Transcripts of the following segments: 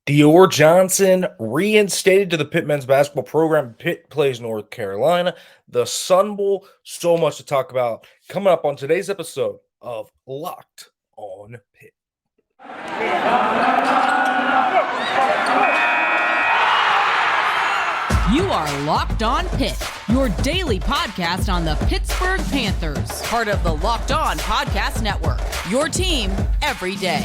Dior Johnson reinstated to the Pitt men's basketball program. Pitt plays North Carolina. The Sun Bowl. So much to talk about coming up on today's episode of Locked on Pitt. You are Locked on Pitt, your daily podcast on the Pittsburgh Panthers, part of the Locked On Podcast Network, your team every day.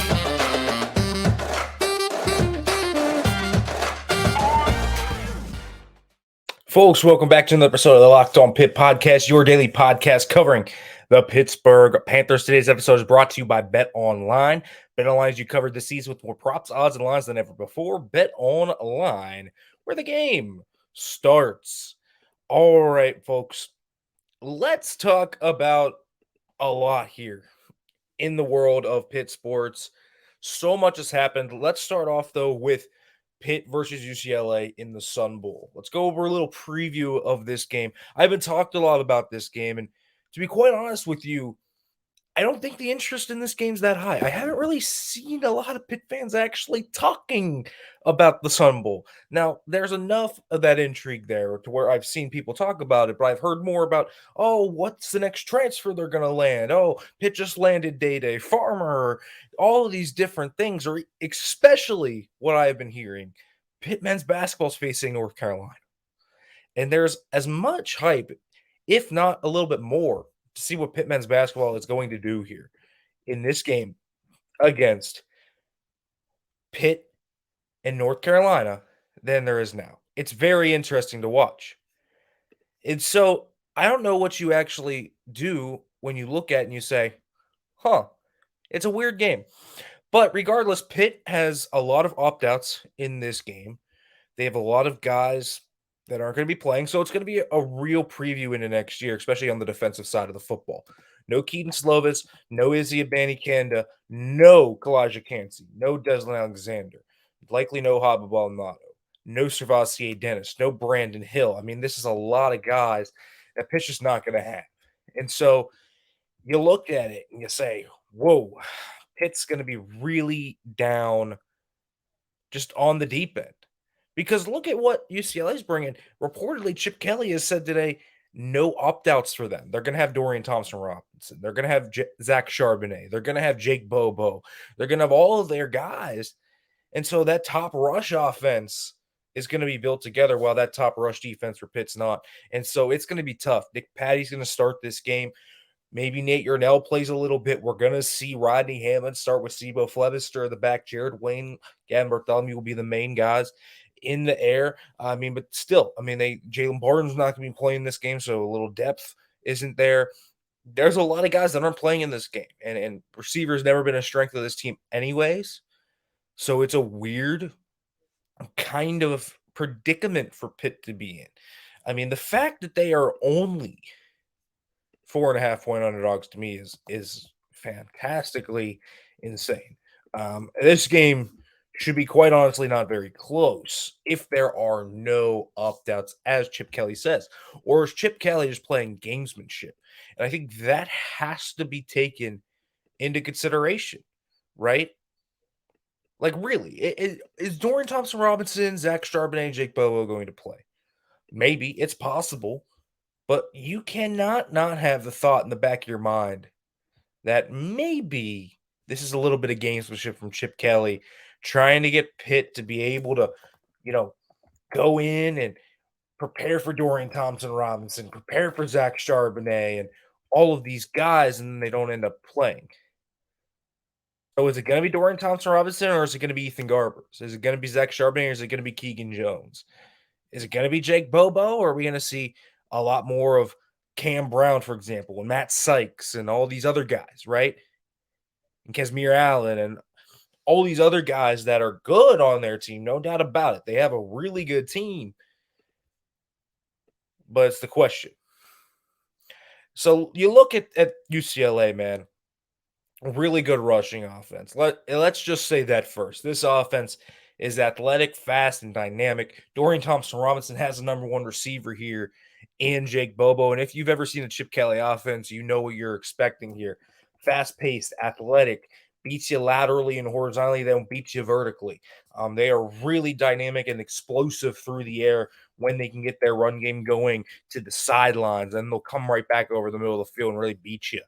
Folks, welcome back to another episode of the Locked on Pitt podcast, your daily podcast covering the Pittsburgh Panthers. Today's episode is brought to you by BetOnline. BetOnline has you covered this season with more props, odds, and lines than ever before. BetOnline, where the game starts. All right, folks, let's talk about a lot here in the world of Pitt sports. So much has happened. Let's start off, though, with Pitt versus UCLA in the Sun Bowl. Let's go over a little preview of this game. I haven't talked a lot about this game, and to be quite honest with you, I don't think the interest in this game's that high. I haven't really seen a lot of Pitt fans actually talking about the Sun Bowl. Now, there's enough of that intrigue there to where I've seen people talk about it, but I've heard more about, oh, what's the next transfer they're going to land? Oh, Pitt just landed Day Farmer. All of these different things, or especially what I've been hearing, Pitt men's basketball is facing North Carolina. And there's as much hype, if not a little bit more, to see what Pitt men's basketball is going to do here in this game against Pitt and North Carolina than there is now. It's very interesting to watch. And so I don't know what you actually do when you look at it and you say, it's a weird game. But regardless, Pitt has a lot of opt-outs in this game. They have a lot of guys that aren't going to be playing, so it's going to be a real preview into next year, especially on the defensive side of the football. No Keaton Slovis, no Izzy Abanikanda, no Kalijah Cansey, no Deslin Alexander, likely no Haba Baldonado, no Servassier Dennis, no Brandon Hill. I mean, this is a lot of guys that Pitt's just not going to have. And so you look at it and you say, whoa, Pitt's going to be really down just on the deep end. Because look at what UCLA is bringing. Reportedly, Chip Kelly has said today, no opt-outs for them. They're going to have Dorian Thompson-Robinson. They're going to have Zach Charbonnet. They're going to have Jake Bobo. They're going to have all of their guys. And so that top rush offense is going to be built together while that top rush defense for Pitt's not. And so it's going to be tough. Nick Patti's going to start this game. Maybe Nate Yarnell plays a little bit. We're going to see Rodney Hammond start with Sebo Flebister at the back. Jared Wayne, Gavin Bartholomew will be the main guys in the air. But still, Jalen Barton's not going to be playing this game, so a little depth isn't there. There's a lot of guys that aren't playing in this game, and receiver's never been a strength of this team anyways. So it's a weird kind of predicament for Pitt to be in. The fact that they are only 4.5-point underdogs to me is fantastically insane. This game should be quite honestly not very close if there are no opt-outs, as Chip Kelly says. Or is Chip Kelly just playing gamesmanship? And I think that has to be taken into consideration, right? Like, really, is Dorian Thompson-Robinson, Zach Charbonnet, and Jake Bobo going to play? Maybe. It's possible. But you cannot not have the thought in the back of your mind that maybe this is a little bit of gamesmanship from Chip Kelly trying to get Pitt to be able to, go in and prepare for Dorian Thompson-Robinson, prepare for Zach Charbonnet and all of these guys, and then they don't end up playing. So is it going to be Dorian Thompson-Robinson or is it going to be Ethan Garbers? Is it going to be Zach Charbonnet or is it going to be Keegan Jones? Is it going to be Jake Bobo or are we going to see a lot more of Cam Brown, for example, and Matt Sykes and all these other guys, right? And Casimir Allen and all these other guys that are good on their team, no doubt about it. They have a really good team. But it's the question. So you look at UCLA, man, a really good rushing offense. Let's just say that first. This offense is athletic, fast, and dynamic. Dorian Thompson-Robinson has the number one receiver here in Jake Bobo. And if you've ever seen the Chip Kelly offense, you know what you're expecting here. Fast-paced, athletic, beats you laterally and horizontally. They don't beat you vertically. They are really dynamic and explosive through the air when they can get their run game going to the sidelines, and they'll come right back over the middle of the field and really beat you.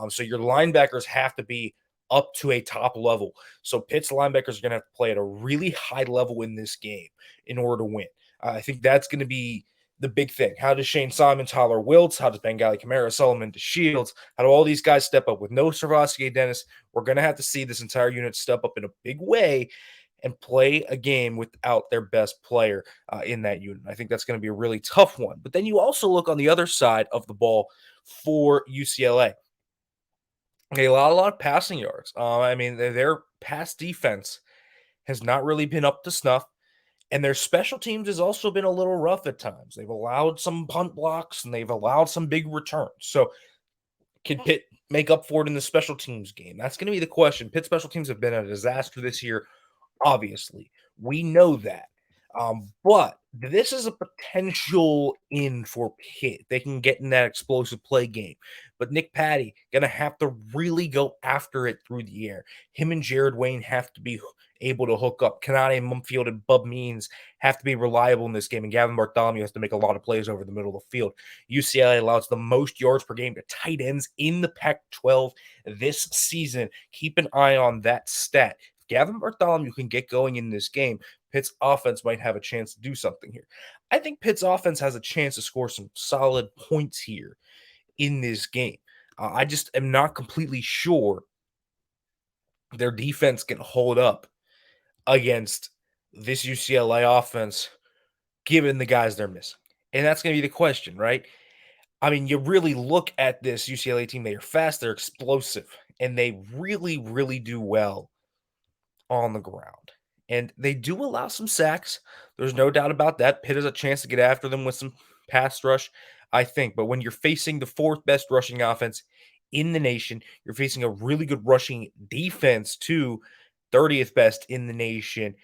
So your linebackers have to be up to a top level. So Pitt's linebackers are going to have to play at a really high level in this game in order to win. I think that's going to be the big thing. How does Shane Simon, Tyler Wiltz, how does Bengali Kamara, Solomon DeShields, how do all these guys step up? With no Servasky Dennis, we're going to have to see this entire unit step up in a big way and play a game without their best player in that unit. I think that's going to be a really tough one. But then you also look on the other side of the ball for UCLA. A lot of passing yards. I mean, their pass defense has not really been up to snuff. And their special teams has also been a little rough at times. They've allowed some punt blocks and they've allowed some big returns. So can Pitt make up for it in the special teams game? That's going to be the question. Pitt special teams have been a disaster this year, obviously. We know that. But this is a potential in for Pitt. They can get in that explosive play game. But Nick Patti going to have to really go after it through the air. Him and Jared Wayne have to be able to hook up. Kanade, Mumfield, and Bub Means have to be reliable in this game. And Gavin Bartholomew has to make a lot of plays over the middle of the field. UCLA allows the most yards per game to tight ends in the Pac-12 this season. Keep an eye on that stat. If Gavin Bartholomew can get going in this game, Pitt's offense might have a chance to do something here. I think Pitt's offense has a chance to score some solid points here in this game. I just am not completely sure their defense can hold up against this UCLA offense, given the guys they're missing. And that's going to be the question, right? I mean, you really look at this UCLA team. They are fast, they're explosive, and they really, really do well on the ground. And they do allow some sacks. There's no doubt about that. Pitt has a chance to get after them with some pass rush, I think. But when you're facing the fourth best rushing offense in the nation, you're facing a really good rushing defense too, 30th best in the nation.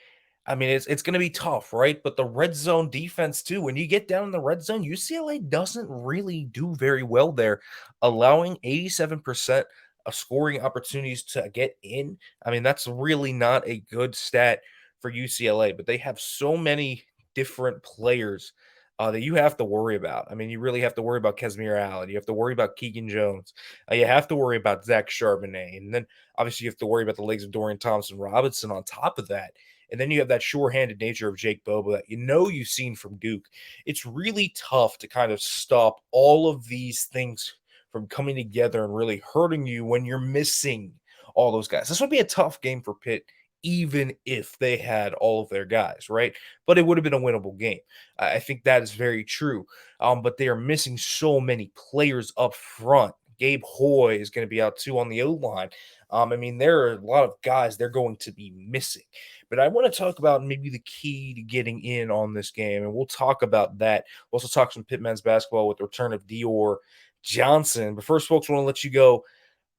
I mean, it's going to be tough, right? But the red zone defense too, when you get down in the red zone, UCLA doesn't really do very well there, allowing 87% of scoring opportunities to get in. I mean, that's really not a good stat for UCLA, but they have so many different players that you have to worry about. I mean, you really have to worry about Casimir Allen. You have to worry about Keegan Jones. You have to worry about Zach Charbonnet. And then obviously you have to worry about the legs of Dorian Thompson-Robinson on top of that. And then you have that sure-handed nature of Jake Bobo that you've seen from Duke. It's really tough to kind of stop all of these things from coming together and really hurting you when you're missing all those guys. This would be a tough game for Pitt, even if they had all of their guys, right? But it would have been a winnable game. I think that is very true. But they are missing so many players up front. Gabe Hoy is going to be out too on the O-line. I mean, there are a lot of guys they're going to be missing. But I want to talk about maybe the key to getting in on this game, and we'll talk about that. We'll also talk some Pitt men's basketball with the return of Dior Johnson. But first, folks, I want to let you go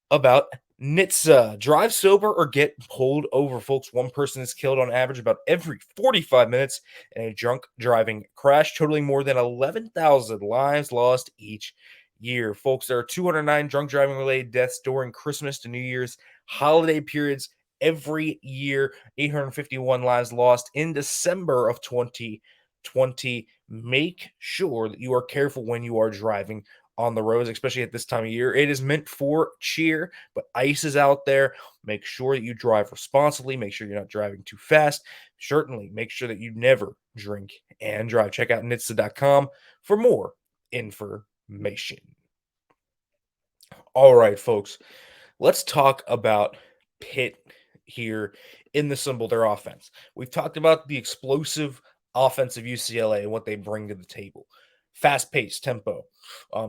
about NHTSA. Drive sober or get pulled over, folks. One person is killed on average about every 45 minutes in a drunk driving crash, totaling more than 11,000 lives lost each year. Folks, there are 209 drunk driving related deaths during Christmas to New Year's holiday periods every year. 851 lives lost in December of 2020. Make sure that you are careful when you are driving on the roads, especially at this time of year. It is meant for cheer, but ice is out there. Make sure that you drive responsibly. Make sure you're not driving too fast. Certainly, make sure that you never drink and drive. Check out NHTSA.com for more information. All right, folks, let's talk about Pitt here in the symbol, their offense. We've talked about the explosive offense of UCLA and what they bring to the table. Fast-paced tempo,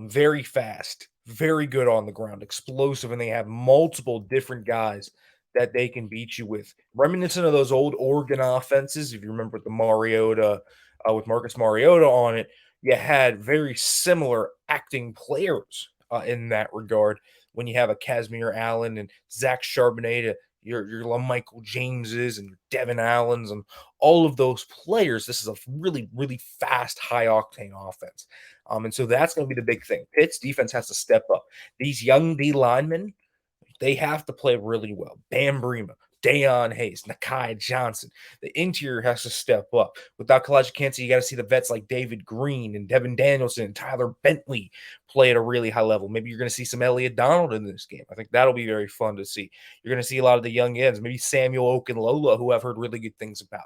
very fast, very good on the ground, explosive, and they have multiple different guys that they can beat you with. Reminiscent of those old Oregon offenses, if you remember with the Mariota, with Marcus Mariota on it, you had very similar acting players in that regard when you have a Casimir Allen and Zach Charbonnet, your Michael Jameses and Devin Allens and all of those players. This is a really, really fast, high-octane offense. And so that's going to be the big thing. Pitt's defense has to step up. These young D linemen They have to play really well. Bam Brema, Dayon Hayes, Nakai Johnson. The interior has to step up. Without Kalijah Kancey, you got to see the vets like David Green and Devin Danielson and Tyler Bentley play at a really high level. Maybe you're going to see some Elliott Donald in this game. I think that'll be very fun to see. You're going to see a lot of the young ends, maybe Samuel Okunlola, who I've heard really good things about.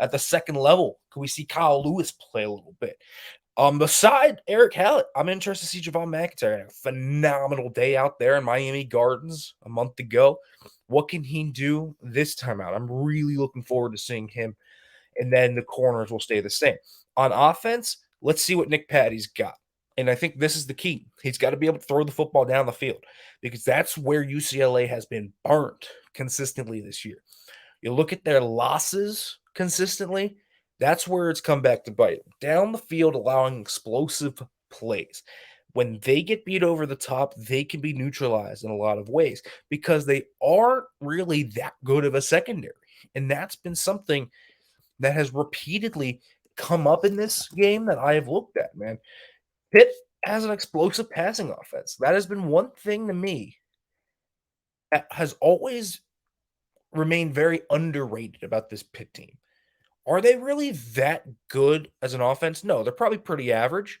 At the second level, can we see Kyle Lewis play a little bit? Beside Eric Hallett, I'm interested to see Javon McIntyre had a phenomenal day out there in Miami Gardens a month ago. What can he do this time out? I'm really looking forward to seeing him. And then the corners will stay the same. On offense, let's see what Nick Patti's got. And I think this is the key. He's got to be able to throw the football down the field because that's where UCLA has been burnt consistently this year. You look at their losses consistently, that's where it's come back to bite. Down the field, allowing explosive plays. When they get beat over the top, they can be neutralized in a lot of ways because they aren't really that good of a secondary. And that's been something that has repeatedly come up in this game that I have looked at, man. Pitt has an explosive passing offense. That has been one thing to me that has always remained very underrated about this Pitt team. Are they really that good as an offense? No, they're probably pretty average.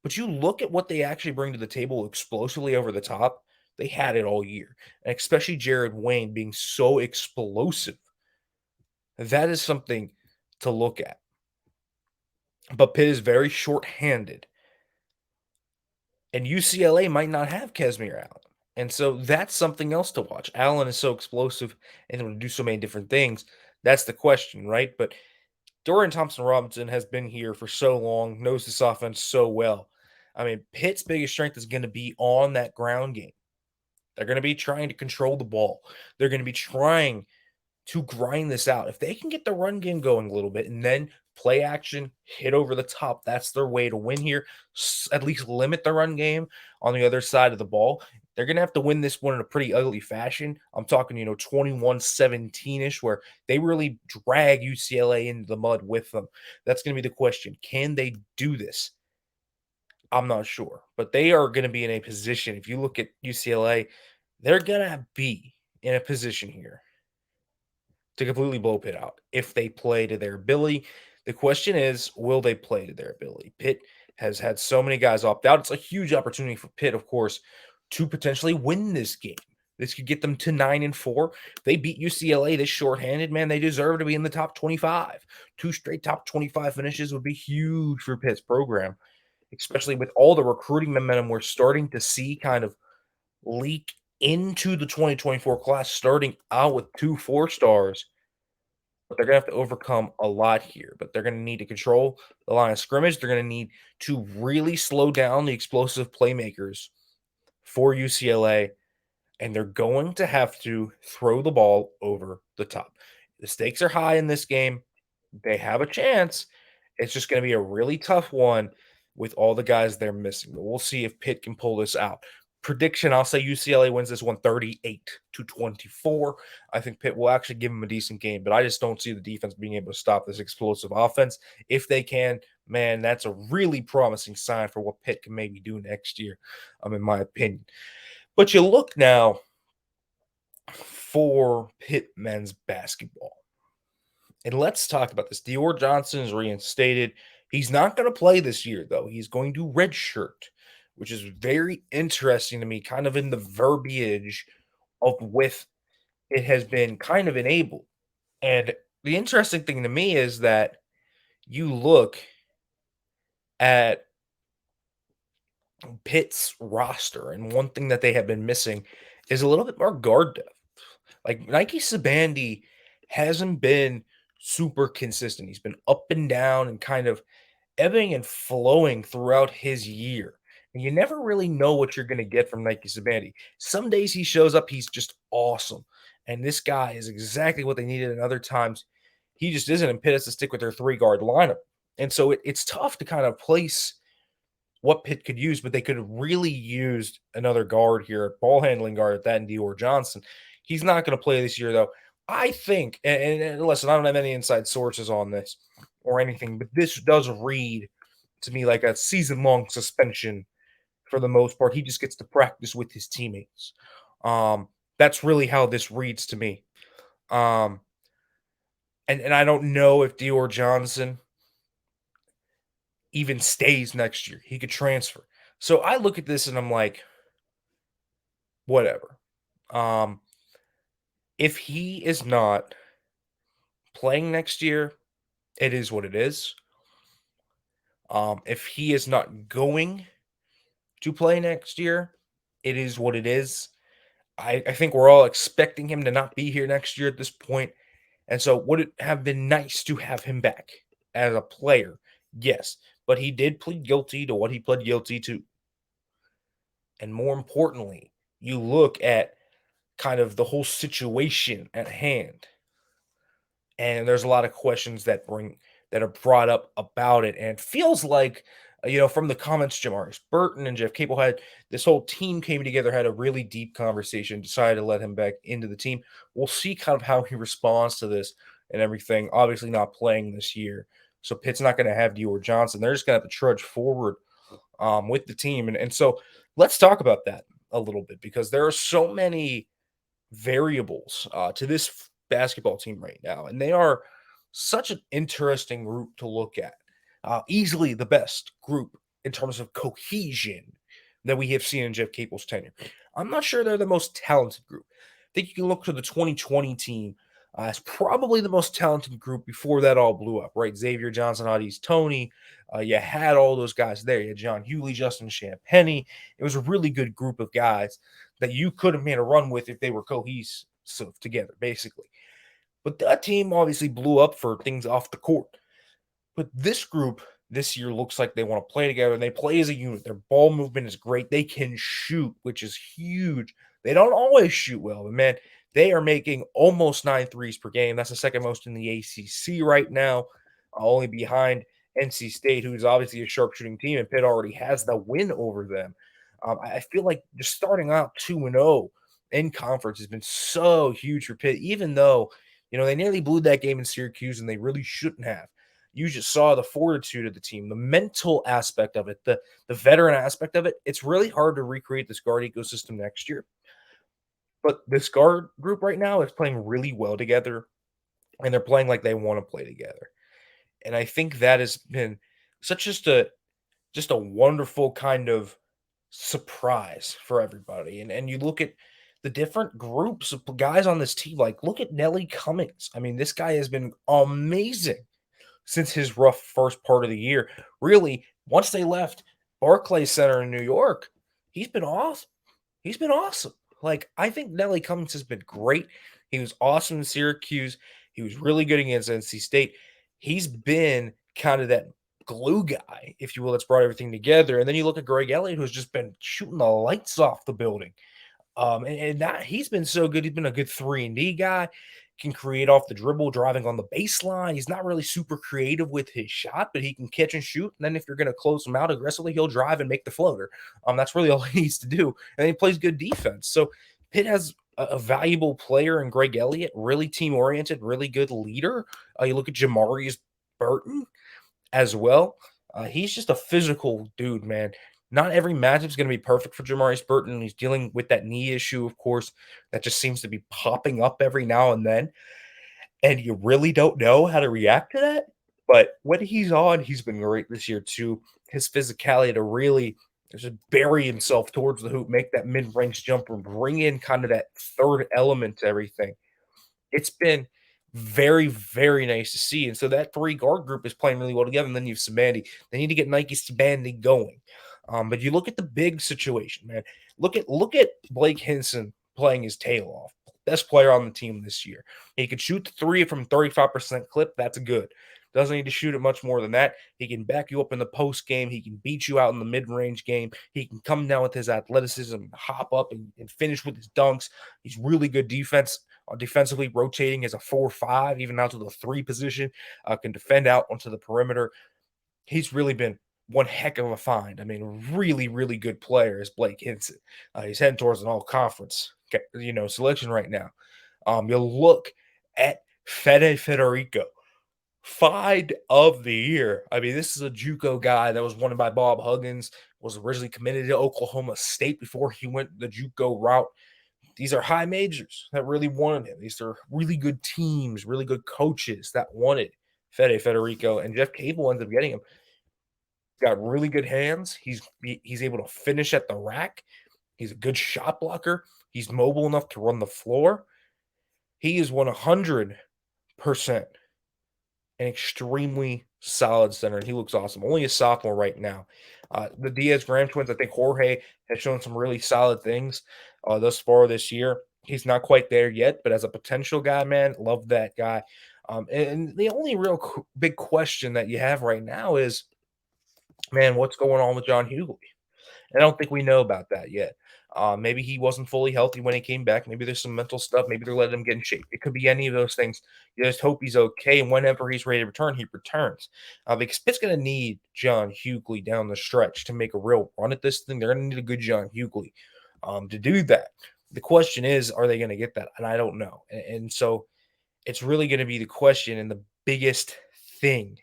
But you look at what they actually bring to the table explosively over the top, they had it all year. And especially Jared Wayne being so explosive. That is something to look at. But Pitt is very short-handed. And UCLA might not have Casimir Allen. And so that's something else to watch. Allen is so explosive and able to do so many different things. That's the question, right? But Dorian Thompson-Robinson has been here for so long, knows this offense so well. I mean, Pitt's biggest strength is going to be on that ground game. They're going to be trying to control the ball. They're going to be trying to grind this out. If they can get the run game going a little bit and then play action, hit over the top, that's their way to win here. At least limit the run game on the other side of the ball. They're going to have to win this one in a pretty ugly fashion. I'm talking, 21-17-ish, where they really drag UCLA into the mud with them. That's going to be the question. Can they do this? I'm not sure. But they are going to be in a position. If you look at UCLA, they're going to be in a position here to completely blow Pitt out if they play to their ability. The question is, will they play to their ability? Pitt has had so many guys opt out. It's a huge opportunity for Pitt, of course, to potentially win this game. This could get them to 9-4. If they beat UCLA this shorthanded, man, they deserve to be in the top 25. 2 straight top 25 finishes would be huge for Pitt's program, especially with all the recruiting momentum we're starting to see kind of leak into the 2024 class, starting out with 2 4-stars. But they're going to have to overcome a lot here. But they're going to need to control the line of scrimmage. They're going to need to really slow down the explosive playmakers for UCLA. And they're going to have to throw the ball over the top. The stakes are high in this game. They have a chance. It's just going to be a really tough one with all the guys they're missing. But we'll see if Pitt can pull this out. Prediction, I'll say UCLA wins this one 38-24. I think Pitt will actually give them a decent game, but I just don't see the defense being able to stop this explosive offense. If they can, man, that's a really promising sign for what Pitt can maybe do next year, in my opinion. But you look now for Pitt men's basketball. And let's talk about this. Dior Johnson is reinstated. He's not going to play this year, though. He's going to redshirt, which is very interesting to me, kind of in the verbiage of with it has been kind of enabled. And the interesting thing to me is that you look at Pitt's roster, and one thing that they have been missing is a little bit more guard depth. Like Nike Sabandi hasn't been super consistent. He's been up and down and kind of ebbing and flowing throughout his year. And you never really know what you're going to get from Nike Sabandi. Some days he shows up, he's just awesome. And this guy is exactly what they needed. And other times, he just isn't. And Pitt has to stick with their 3-guard lineup. And so it's tough to kind of place what Pitt could use, but they could have really used another guard here, ball handling guard at that, and Dior Johnson. He's not going to play this year, though. I think, and listen, I don't have any inside sources on this or anything, but this does read to me like a season-long suspension for the most part. He just gets to practice with his teammates. That's really how this reads to me. Um, and I don't know if Dior Johnson even stays next year. He could transfer. So I look at this and I'm like, whatever. Um, if he is not playing next year, it is what it is. If he is not going to play next year, it is what it is. I think we're all expecting him to not be here next year at this point. And so would it have been nice to have him back as a player? Yes. But he did plead guilty to what he pled guilty to. And more importantly, you look at kind of the whole situation at hand. And there's a lot of questions that are brought up about it. And it feels like, from the comments, Jamarius Burton and Jeff Capel had this whole team came together, had a really deep conversation, decided to let him back into the team. We'll see kind of how he responds to this and everything. Obviously, not playing this year. So Pitt's not going to have Dior Johnson. They're just going to have to trudge forward with the team. And so let's talk about that a little bit because there are so many variables to this basketball team right now, and they are such an interesting group to look at. Easily the best group in terms of cohesion that we have seen in Jeff Capel's tenure. I'm not sure they're the most talented group. I think you can look to the 2020 team as probably the most talented group before that all blew up, right? Xavier Johnson, Audis, Tony. You had all those guys there. You had John Hewley, Justin Champagnie. It was a really good group of guys that you could have made a run with if they were cohesive together, basically. But that team obviously blew up for things off the court. But this group this year looks like they want to play together and they play as a unit. Their ball movement is great. They can shoot, which is huge. They don't always shoot well, but man, they are making almost 9 threes per game. That's the second most in the ACC right now, only behind NC State, who is obviously a sharpshooting team, and Pitt already has the win over them. I feel like just starting out 2-0 in conference has been so huge for Pitt, even though, they nearly blew that game in Syracuse and they really shouldn't have. You just saw the fortitude of the team, the mental aspect of it, the veteran aspect of it. It's really hard to recreate this guard ecosystem next year. But this guard group right now is playing really well together, and they're playing like they want to play together. And I think that has been such just a wonderful kind of surprise for everybody. And you look at the different groups of guys on this team, like look at Nelly Cummings. I mean, this guy has been amazing since his rough first part of the year. Really, once they left Barclays Center in New York, he's been awesome. He's been awesome. Like, I think Nelly Cummings has been great. He was awesome in Syracuse. He was really good against NC State. He's been kind of that glue guy, if you will, that's brought everything together. And then you look at Greg Elliott, who's just been shooting the lights off the building. And that he's been so good. He's been a good 3-and-D guy, can create off the dribble, driving on the baseline. He's not really super creative with his shot, but he can catch and shoot. And then if you're going to close him out aggressively, he'll drive and make the floater. That's really all he needs to do. And he plays good defense. So Pitt has a valuable player in Greg Elliott, really team-oriented, really good leader. You look at Jamarius Burton as well. He's just a physical dude, man. Not every matchup is going to be perfect for Jamarius Burton. He's dealing with that knee issue, of course, that just seems to be popping up every now and then. And you really don't know how to react to that. But when he's on, he's been great this year, too. His physicality to really just bury himself towards the hoop, make that mid-range jumper, bring in kind of that third element to everything. It's been very, very nice to see. And so that 3-guard group is playing really well together. And then you have Sibandi. They need to get Nike Sibandi going. But you look at the big situation, man. Look at Blake Hinson playing his tail off. Best player on the team this year. He can shoot the 3 from 35% clip. That's good. Doesn't need to shoot it much more than that. He can back you up in the post game. He can beat you out in the mid-range game. He can come down with his athleticism, hop up and finish with his dunks. He's really good defensively, rotating as a 4-5, even out to the 3 position. Can defend out onto the perimeter. He's really been one heck of a find. I mean, really, really good player is Blake Hinson. He's heading towards an all-conference, selection right now. You'll look at Fede Federico, Find of the year. I mean, this is a JUCO guy that was wanted by Bob Huggins, was originally committed to Oklahoma State before he went the JUCO route. these are high majors that really wanted him. These are really good teams, really good coaches that wanted Federico, and Jeff Cable ends up getting him. Got really good hands. He's able to finish at the rack. He's a good shot blocker. He's mobile enough to run the floor. He is 100% an extremely solid center, and he looks awesome. Only a sophomore right now. The Diaz-Graham twins, I think Jorge has shown some really solid things thus far this year. He's not quite there yet, but as a potential guy, man, love that guy. And the only real big question that you have right now is, man, what's going on with John Hughley? I don't think we know about that yet. Maybe he wasn't fully healthy when he came back. Maybe there's some mental stuff. Maybe they're letting him get in shape. It could be any of those things. You just hope he's okay. And whenever he's ready to return, he returns. Because Pitt's going to need John Hughley down the stretch to make a real run at this thing. They're going to need a good John Hughley to do that. The question is, are they going to get that? And I don't know. And so it's really going to be the question and the biggest thing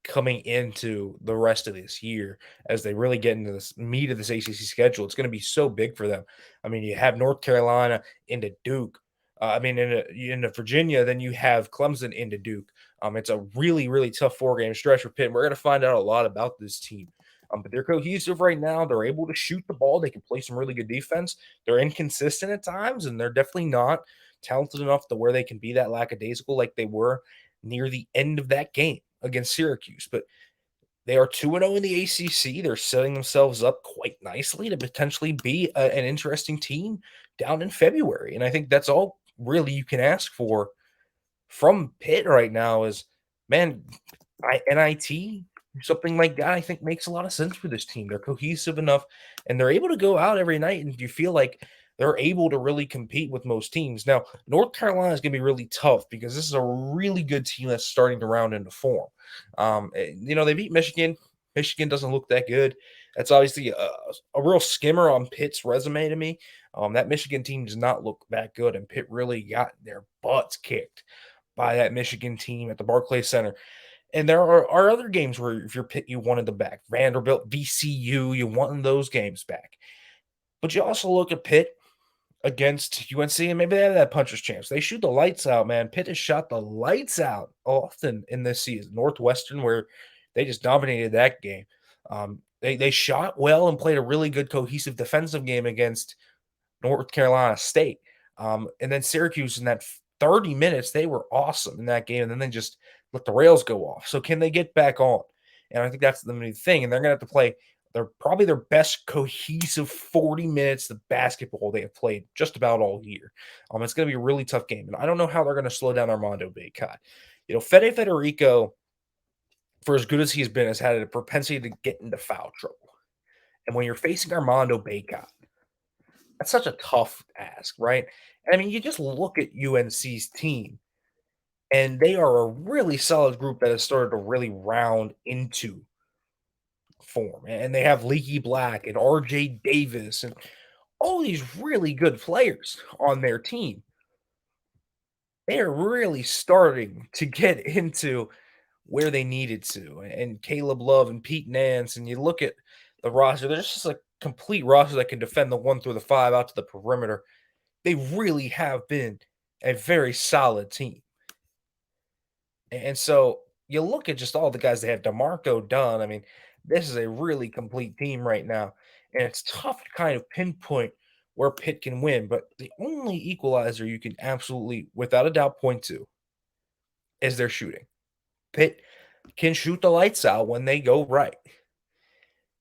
coming into the rest of this year as they really get into this meat of this ACC schedule. It's going to be so big for them. I mean, you have North Carolina into Duke. Into Virginia, then you have Clemson into Duke. It's a really, really tough 4-game stretch for Pitt. And we're going to find out a lot about this team. But they're cohesive right now. They're able to shoot the ball. They can play some really good defense. They're inconsistent at times, and they're definitely not talented enough to where they can be that lackadaisical like they were near the end of that game against Syracuse. But they are 2-0 in the ACC. They're setting themselves up quite nicely to potentially be an interesting team down in February. And I think that's all really you can ask for from Pitt right now is, man, NIT, something like that, I think makes a lot of sense for this team. They're cohesive enough, and they're able to go out every night, and you feel like they're able to really compete with most teams. Now, North Carolina is going to be really tough because this is a really good team that's starting to round into form. They beat Michigan. Michigan doesn't look that good. That's obviously a real skimmer on Pitt's resume to me. That Michigan team does not look that good, and Pitt really got their butts kicked by that Michigan team at the Barclays Center. And there are other games where if you're Pitt, you wanted them back. Vanderbilt, VCU, you wanted those games back. But you also look at Pitt against UNC, and maybe they have that puncher's chance. They shoot the lights out, man. Pitt has shot the lights out often in this season. Northwestern, where they just dominated that game. They shot well and played a really good cohesive defensive game against North Carolina State. And then Syracuse in that 30 minutes, they were awesome in that game, and then they just let the rails go off. So can they get back on? And I think that's the main thing. And they're going to have to play probably their best cohesive 40 minutes of basketball they have played just about all year. It's going to be a really tough game. And I don't know how they're going to slow down Armando Bacot. Federico, for as good as he's been, has had a propensity to get into foul trouble. And when you're facing Armando Bacot, that's such a tough ask, right? And I mean, you just look at UNC's team, and they are a really solid group that has started to really round into form. And they have Leaky Black and RJ Davis and all these really good players on their team. They are really starting to get into where they needed to. And Caleb Love and Pete Nance, and you look at the roster, there's just a complete roster that can defend the 1 through the 5 out to the perimeter. They really have been a very solid team. And so you look at just all the guys they have. DeMarco Dunn. I mean, this is a really complete team right now. And it's tough to kind of pinpoint where Pitt can win. But the only equalizer you can absolutely, without a doubt, point to is their shooting. Pitt can shoot the lights out when they go right.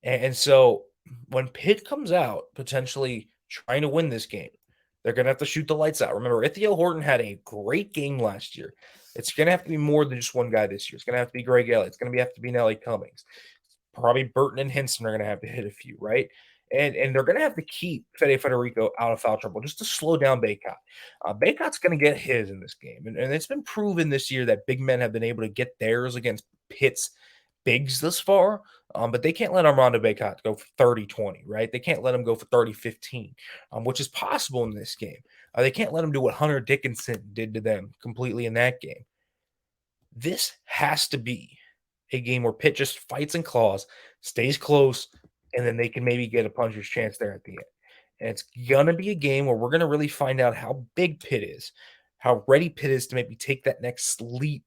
And so when Pitt comes out potentially trying to win this game, they're going to have to shoot the lights out. Remember, Ithiel Horton had a great game last year. It's going to have to be more than just one guy this year. It's going to have to be Greg Elliott. It's going to have to be Nelly Cummings. Probably Burton and Hinson are going to have to hit a few, right? And they're going to have to keep Federico out of foul trouble just to slow down Bacot. Bacot's going to get his in this game. And it's been proven this year that big men have been able to get theirs against Pitt's bigs this far. But they can't let Armando Bacot go for 30-20, right? They can't let him go for 30-15, which is possible in this game. They can't let him do what Hunter Dickinson did to them completely in that game. This has to be a game where Pitt just fights and claws, stays close, and then they can maybe get a puncher's chance there at the end. And it's going to be a game where we're going to really find out how big Pitt is, how ready Pitt is to maybe take that next leap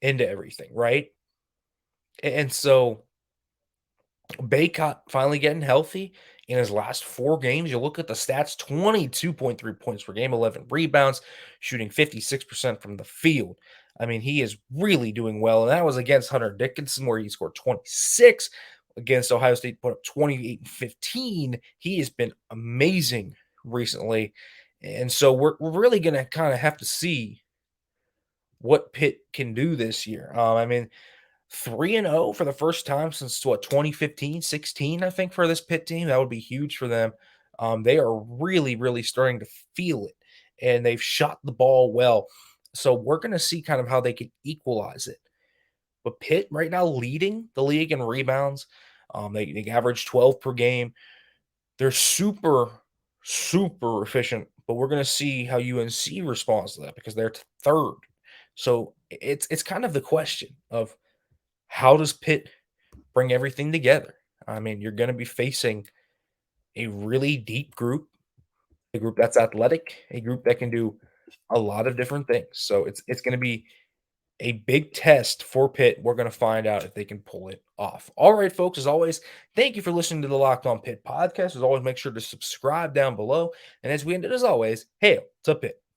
into everything, right? And so Baycott finally getting healthy in his last 4 games. You look at the stats: 22.3 points per game, 11 rebounds, shooting 56% from the field. I mean, he is really doing well. And that was against Hunter Dickinson, where he scored 26. Against Ohio State, put up 28 and 15. He has been amazing recently. And so we're really going to kind of have to see what Pitt can do this year. I mean, 3-0 for the first time since what, 2015, 16, I think, for this Pitt team. That would be huge for them. They are really, really starting to feel it, and they've shot the ball well. So we're going to see kind of how they can equalize it. But Pitt right now leading the league in rebounds. They average 12 per game. They're super, super efficient, but we're going to see how UNC responds to that because they're third. So it's kind of the question of, how does Pitt bring everything together? I mean, you're going to be facing a really deep group, a group that's athletic, a group that can do a lot of different things. So it's going to be a big test for Pitt. We're going to find out if they can pull it off. All right, folks, as always, thank you for listening to the Locked On Pitt podcast. As always, make sure to subscribe down below. And as we ended, as always, hail to Pitt.